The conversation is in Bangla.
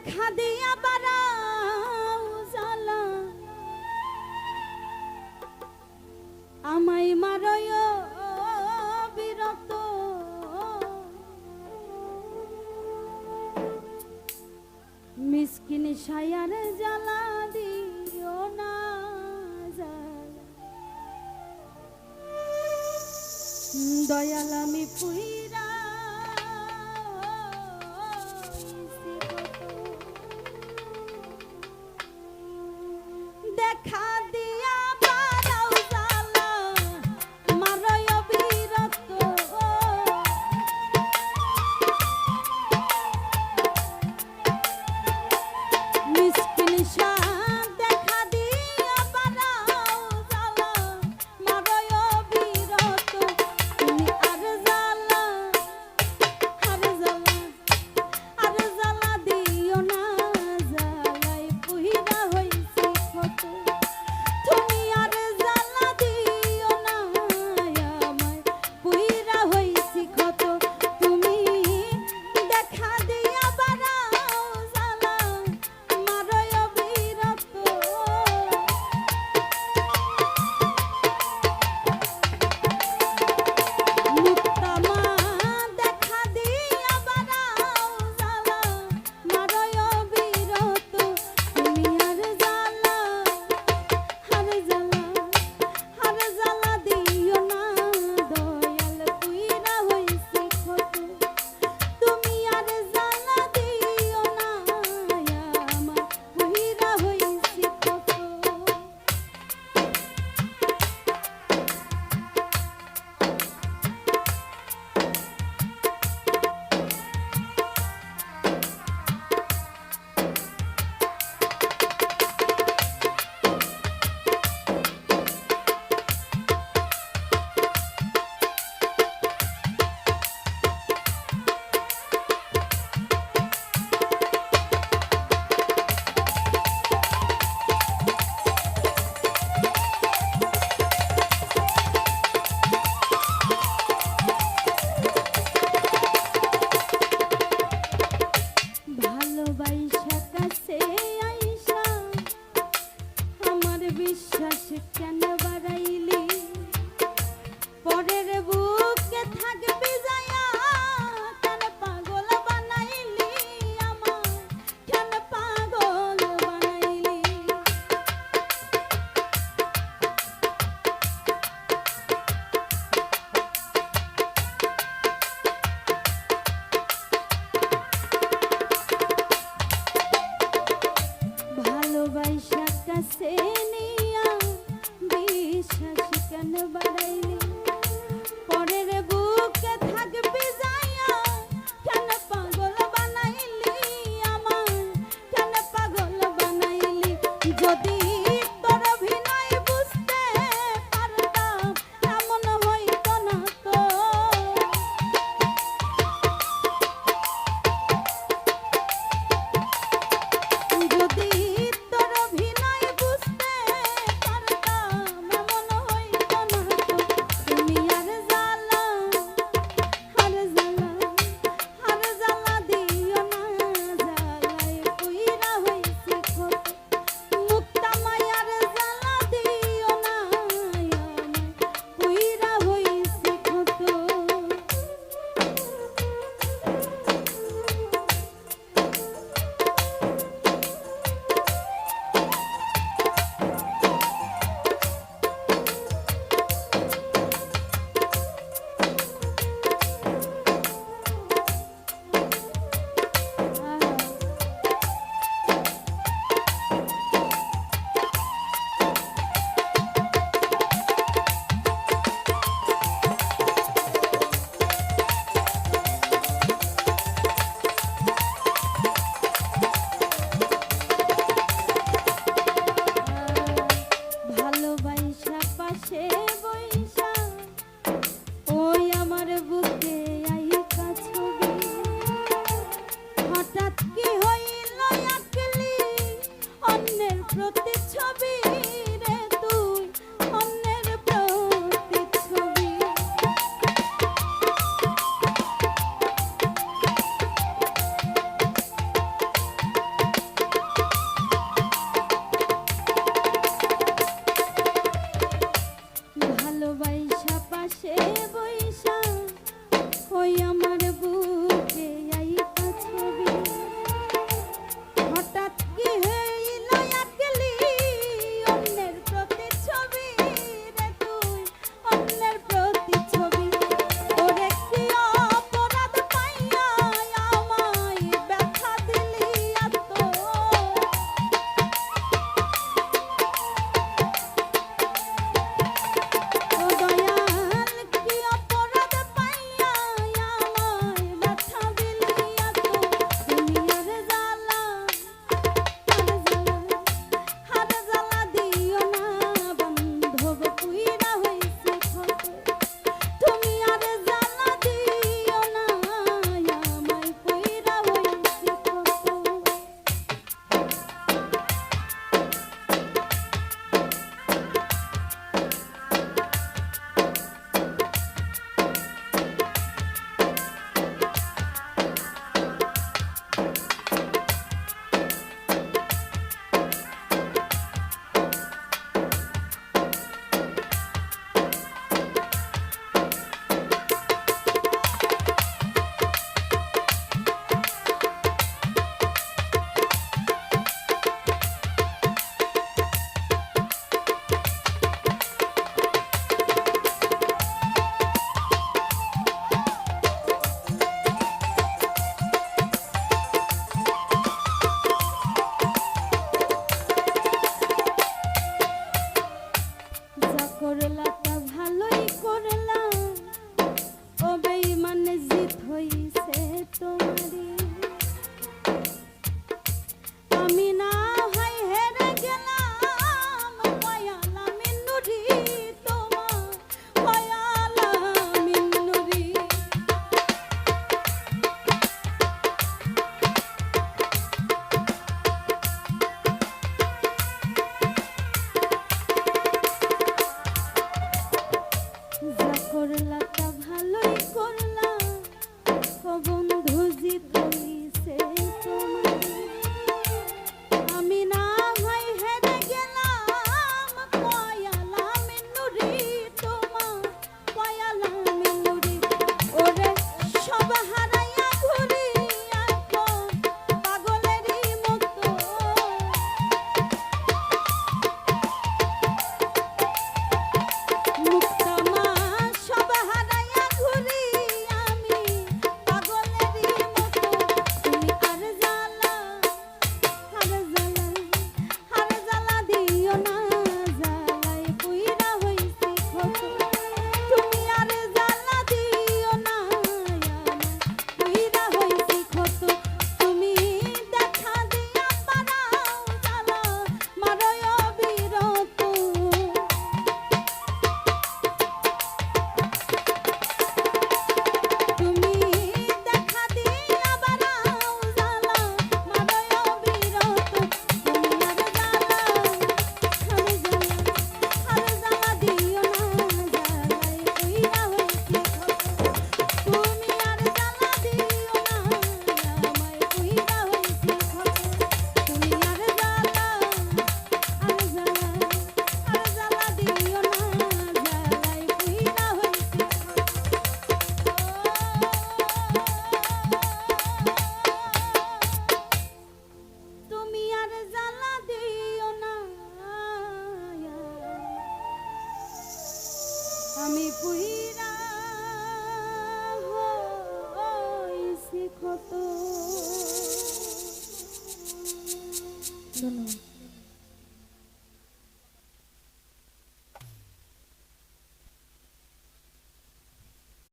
দেখা দিয়া বারাও জ্বালা আমায় মারয় বিরত মিসকিন সায়ার জ্বালা দিও না দয়াল আমি পুইরা দেখা দিয়া বারাও জ্বালা মারয় বিরত মিসকিন দেখা দিয়া বারাও জ্বালা মারয় বিরত তুমি আর জ্বালা দিও না জ্বালাই পুহিরা হইছি কত তুমি আর জ্বালা দিও না আমায় পুহিরা হইছি কত তুমি দেখা দিয়া বারাও জ্বালা মারয় বিরত মুক্তামা দেখা দিয়া বারাও জ্বালা মারয় বিরত তুমি আর জ্বালা দিও না দয়াল পুইরা হইছি কত তুমি আর জ্বালা দিও না আমার পুইরা হইছি কত ভালোবাসা কাছে আইসা আমার বিশ্বাস কেন বাড়াইলি পরের বুকে থাকবি যায়া কেন পাগল বানাইলি আমার কেন পাগল বানাইলি ভালোবাসা কাছে নিয়া বিশ্বাস কেন বাড়াইলি পরের বুকে থাকবি যায়া কেন পাগল বানাইলি আমার কেন পাগল বানাইলি যদি তোর অভিনয় বুঝতে পারতাম এমন হইতো না তো যদি তোর অভিনয় বুঝতে পারতাম এমন হইতো না তো আইসা পাশে বইসা ওই আমার বুকে আইতা ছবি হঠাৎ কি হইল একলি অন্যের প্রতিচ্ছবি রে তুই অন্যের প্রতিচ্ছবি ওরে কি অপরাধ পাইয়া আমায় ব্যথা দিলি এত করলাটা ভালোই করলাম ও বেঈমান জিত হইছে তোমারই আমি না হয় হেরে গেলাম পয়ালা মিন্নুরি তোমার পয়ালা মিন্নুরি করলাটা ভালোই করলাম ও বন্ধু জিত হইছে তোমারই আমি না হয় হেরে গেলাম পয়ালা মিন্নুরি তোমার পয়ালা মিন্নুরি ওরে সব হারাইয়া ঘুরি এখন পাগলেরই মতো আমি পুইরা হইছি ক্ষত। ধন্যবাদ।